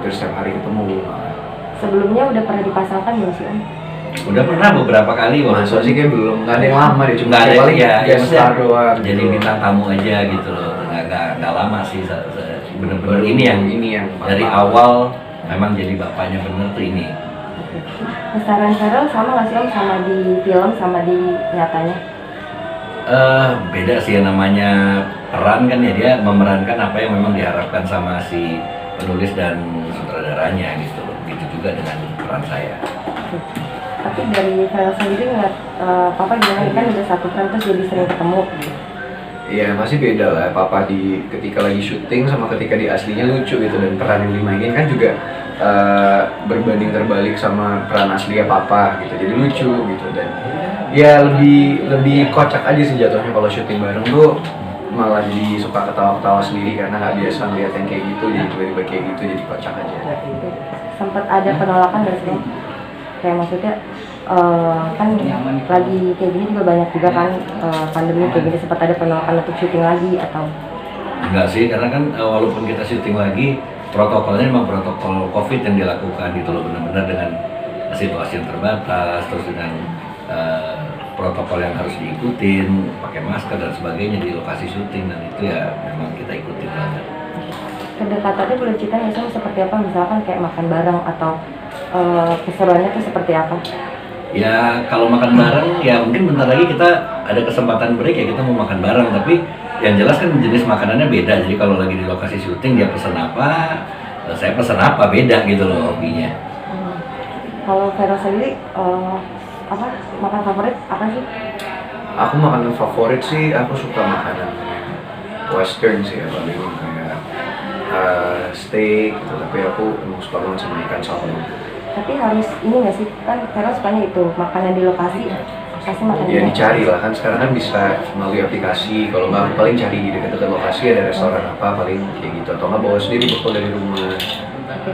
hampir setiap hari ketemu. Sebelumnya udah pernah dipasangkan belum sih Om? Udah pernah beberapa kali. Masa sih kayak belum, nggak ada yang lama deh, cuma nggak ada paling ya star doang. Jadi bintang tamu aja gitu loh, nggak lama sih. Bener-bener ini yang dari awal memang jadi bapaknya bener tuh ini. Besaran Feral sama nggak sih Om sama di film sama di nyatanya? Beda sih, yang namanya peran kan ya, dia memerankan apa yang memang diharapkan sama si penulis dan sutradaranya gitu loh. Begitu juga dengan peran saya. Tapi dari Feral sendiri ngeliat Papa gimana, kan udah satu frame terus jadi sering ketemu. Iya masih beda lah, Papa di ketika lagi syuting sama ketika di aslinya lucu gitu, dan peran yang dimainin kan juga berbanding terbalik sama peran aslinya Papa gitu, jadi lucu gitu. Dan ya lebih kocak aja sih jatuhnya kalau syuting bareng tuh, malah jadi suka ketawa-ketawa sendiri karena nggak biasa ngeliat yang kayak gitu, jadi tiba-tiba kayak gitu jadi kocak aja. Sempat ada penolakan dari sih? Kayak maksudnya kan lagi kayak gini juga banyak juga kan pandemi kayak gini, sempat ada penolakan untuk syuting lagi atau? Enggak sih, karena kan walaupun kita syuting lagi, protokolnya memang protokol COVID yang dilakukan gitu loh, benar-benar dengan situasi yang terbatas, terus dengan protokol yang harus diikutin, pakai masker dan sebagainya di lokasi syuting, dan itu ya memang kita ikutin banget. Kedekatannya boleh cerita nggak sih seperti apa, misalkan kayak makan bareng atau keseruannya tuh seperti apa? Ya kalau makan bareng ya mungkin bentar lagi kita ada kesempatan break ya, kita mau makan bareng, tapi yang jelas kan jenis makanannya beda. Jadi kalau lagi di lokasi syuting dia pesan apa, saya pesan apa, beda gitu loh hobinya. Kalau Vero sendiri apa makan favorit apa sih? Aku makanan favorit sih, aku suka makanan western sih ya, paling kayak steak gitu, tapi aku emang suka banget sama ikan salmon. Tapi harus ini nggak sih, kan Vero sukanya itu makanan di lokasi, pasti makan Ya dicari lah kan, sekarang kan bisa melalui aplikasi. Kalau nggak paling cari di dekat-dekat lokasi ada restoran apa, paling kayak gitu, atau nggak bawa sendiri bekal dari rumah. Oke.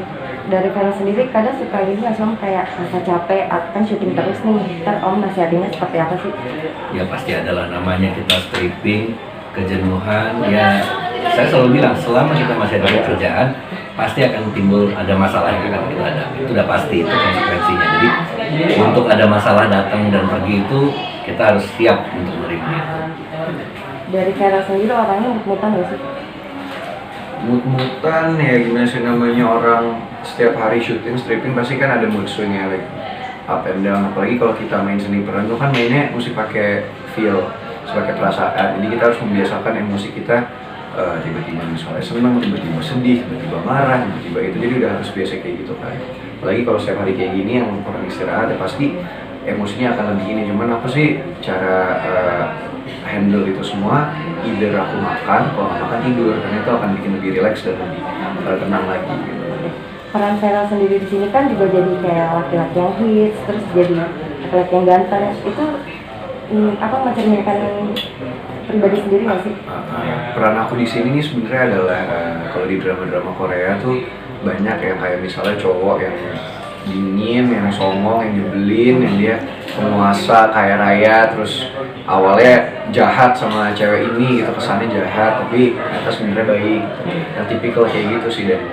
Dari Vero sendiri kadang suka ini nggak sih Om, kayak rasa capek, kan syuting terus nih, ntar Om nasihatinnya seperti apa sih? Ya pasti adalah, namanya kita stripping, kejenuhan ya. Saya selalu bilang selama kita masih ada pekerjaan pasti akan timbul ada masalah yang akan kita hadapi, itu udah pasti, itu konsekuensinya. Jadi untuk ada masalah datang dan pergi itu kita harus siap untuk menerimanya. Dari Vero sendiri orangnya mut-mutan nggak sih? Mut-mutan ya, gimana sih namanya, orang setiap hari syuting stripping pasti kan ada mood swingnya, like up and down. Apalagi kalau kita main seni peran tuh kan mainnya mesti pakai feel, pakai perasaan. Jadi kita harus membiasakan emosi kita, tiba-tiba misalnya senang, tiba-tiba sedih, tiba-tiba marah, tiba-tiba itu. Jadi udah harus biasa kayak gitu kan. Apalagi kalau setiap hari kayak gini yang kurang istirahat ya pasti emosinya akan lebih ini. Cuman apa sih cara handle itu semua? Either aku makan, kalau nggak makan tidur, karena itu akan bikin lebih rileks dan lebih tenang lagi gitu. Peran Vero sendiri di sini kan juga jadi kayak laki-laki yang hits, terus jadi laki-laki yang ganteng. Itu apa mencerminkan pribadi sendiri nggak sih? Peran aku di sini nih sebenarnya adalah kalau di drama-drama Korea tuh banyak yang kayak misalnya cowok yang dingin, yang songong, yang nyebelin, yang dia penguasa kaya raya, terus awalnya jahat sama cewek ini gitu, kesannya jahat tapi ternyata sebenarnya baik. Yang tipikal kayak gitu sih. Dan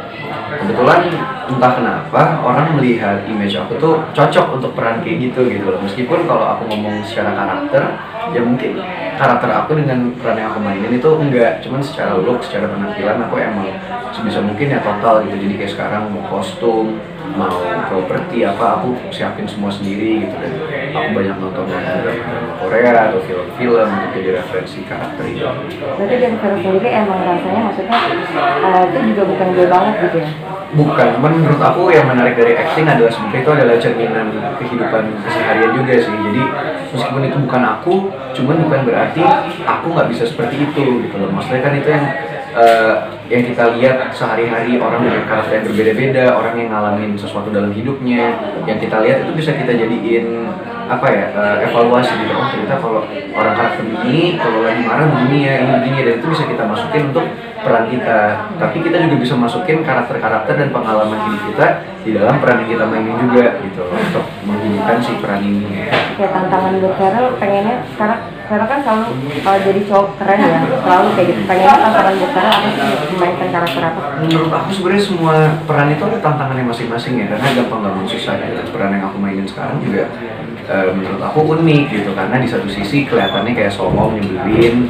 kebetulan entah kenapa orang melihat image aku tuh cocok untuk peran kayak gitu loh. Meskipun kalau aku ngomong secara karakter ya mungkin karakter aku dengan peran yang aku mainin itu enggak, cuman secara look, secara penampilan aku emang sebisa mungkin ya total gitu. Jadi kayak sekarang mau kostum, mau properti apa, aku siapin semua sendiri gitu. Dan aku banyak nonton drama Korea atau film-film untuk jadi referensi karakter itu. Berarti dari Vero sendiri emang rasanya maksudnya itu juga bukan gue banget gitu ya? Bukan, menurut aku yang menarik dari acting adalah sebenarnya itu adalah cerminan kehidupan keseharian juga sih. Jadi meskipun itu bukan aku, cuman bukan berarti aku nggak bisa seperti itu gitu loh. Maksudnya kan itu yang kita lihat sehari-hari, orang dengan karakter yang berbeda-beda, orang yang ngalamin sesuatu dalam hidupnya, yang kita lihat itu bisa kita jadiin apa ya, evaluasi gitu. Oh ternyata kalau orang karakter begini, kalau lagi marah begini ya, ini begini ya, dan itu bisa kita masukin untuk peran kita. Tapi kita juga bisa masukin karakter-karakter dan pengalaman hidup kita di dalam peran yang kita mainin juga gitu loh, untuk menghidupkan si peran ini. Kayak tantangan buat Vero pengennya sekarang Karena kan selalu jadi cowok keren ya, selalu kayak gitu. Pengennya tantangan buat Vera apa sih, memainkan karakter apa? Menurut aku sebenarnya semua peran itu ada tantangannya masing-masing ya, karena gampang susah gitu. Peran yang aku mainin sekarang juga menurut aku unik gitu, karena di satu sisi kelihatannya kayak songong, nyebelin,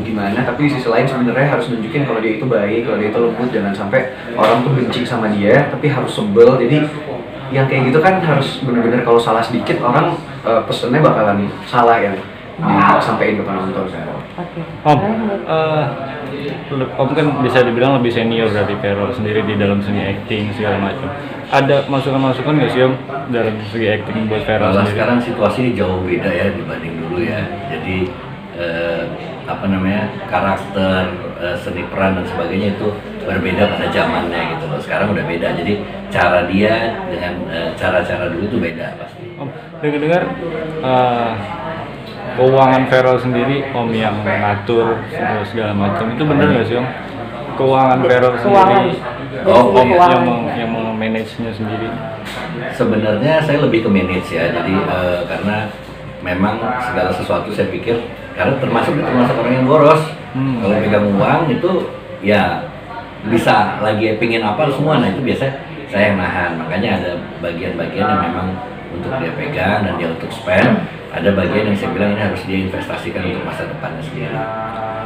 gimana, tapi di sisi lain sebenarnya harus nunjukin kalau dia itu baik, kalau dia itu lembut, jangan sampai orang tuh benci sama dia, tapi harus sebel. Jadi yang kayak gitu kan harus bener-bener kalau salah sedikit orang pesennya bakalan salah yang disampaikan ke penonton kan. Oke. Om kan bisa dibilang lebih senior dari Vero sendiri di dalam seni acting segala macam. Ada masukan-masukan nggak sih Om dalam segi acting buat Vero Kalau sendiri? sekarang situasi jauh beda ya dibanding dulu ya. Jadi karakter, seni peran dan sebagainya itu berbeda pada zamannya gitu loh. Sekarang udah beda. Jadi cara dia dengan cara-cara dulu itu beda pasti. Om, dengar-dengar keuangan Vero sendiri Om yang mengatur segala macam, itu benar nggak sih Om? Keuangan Vero sendiri, Om yang manage-nya sendiri? Sebenarnya saya lebih ke manage ya. Jadi karena memang segala sesuatu saya pikir, karena termasuk orang yang boros. Kalau pegang uang itu ya bisa lagi pingin apa semua, nah itu biasa saya yang nahan. Makanya ada bagian-bagian yang memang untuk dia pegang dan dia untuk spend. Ada bagian yang saya bilang ini harus dia investasikan untuk masa depannya sendiri.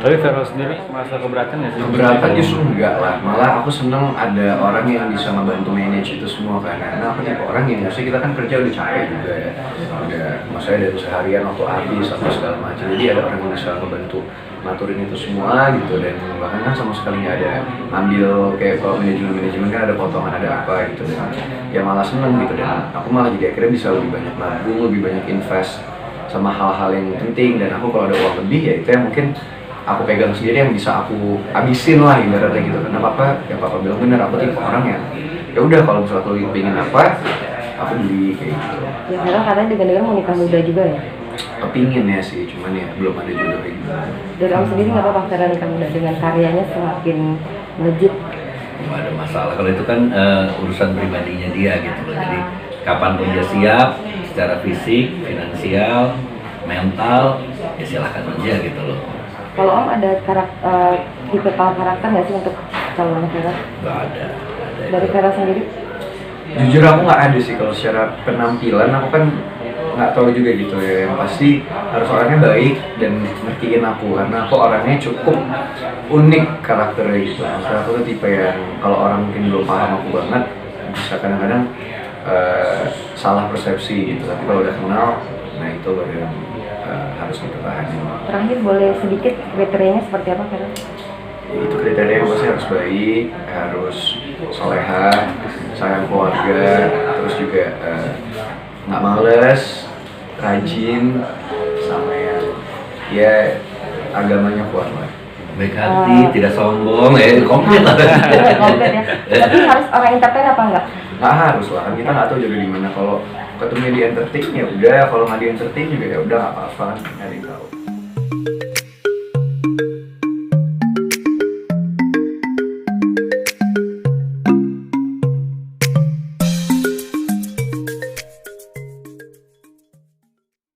Tapi Vero sendiri merasa keberatan nggak sih? Keberatan justru enggak lah, malah aku seneng ada orang yang bisa membantu manage itu semua kan. Karena aku tipe orang yang maksudnya kita kan kerja udah capek juga ya, udah maksudnya dari seharian waktu habis atau segala macam, jadi ada orang yang bisa membantu ngaturin itu semua gitu. Dan bahkan kan sama sekali nggak ada ngambil kayak kalau manajemen kan ada potongan ada apa gitu, dan ya malah seneng gitu. Dan aku malah jadi akhirnya bisa lebih banyak nabung, lebih banyak invest sama hal-hal yang penting. Dan aku kalau ada uang lebih ya itu yang mungkin aku pegang sendiri yang bisa aku habisin lah ibaratnya gitu. Karena papa bilang bener, aku tipe orang yang ya udah kalau misalnya aku pengen apa aku beli kayak gitu. Ya sekarang katanya dengar-dengar mau nikah muda juga ya. Kepingin ya sih, cuman ya belum ada jodoh kayak gitu. Dari Om sendiri nggak apa-apa Vera nikah muda dengan karyanya semakin melejit? Nggak ada masalah. Kalau itu kan urusan pribadinya dia gitu loh. Jadi kapanpun dia siap secara fisik, finansial, mental, ya silahkan aja gitu loh. Kalau Om ada tipe karakter nggak sih untuk calonnya Vera? Nggak ada. Dari Vera sendiri? Jujur aku nggak ada sih, kalau secara penampilan aku kan nggak tahu juga gitu ya. Yang pasti harus orangnya baik dan ngertiin aku, karena aku orangnya cukup unik karakternya gitu. Maksudnya aku tuh tipe yang kalau orang mungkin belum paham aku banget bisa kadang-kadang salah persepsi gitu. Tapi kalau udah kenal, nah itu baru yang harus dipertahankan. Terakhir boleh sedikit kriterianya seperti apa Vera? Itu kriteria yang pasti harus baik, harus solehah, sayang keluarga, terus juga nggak males, rajin, sama yang ya agamanya kuat lah. Baik hati, tidak sombong, komplit lah. Komplit ya. Tapi harus orang entertain apa enggak? Nggak harus lah, kan kita nggak tahu jodoh di mana. Kalau ketemu di entertain ya udah, kalau nggak di entertain juga ya udah nggak apa-apa kan, nggak ada yang tahu.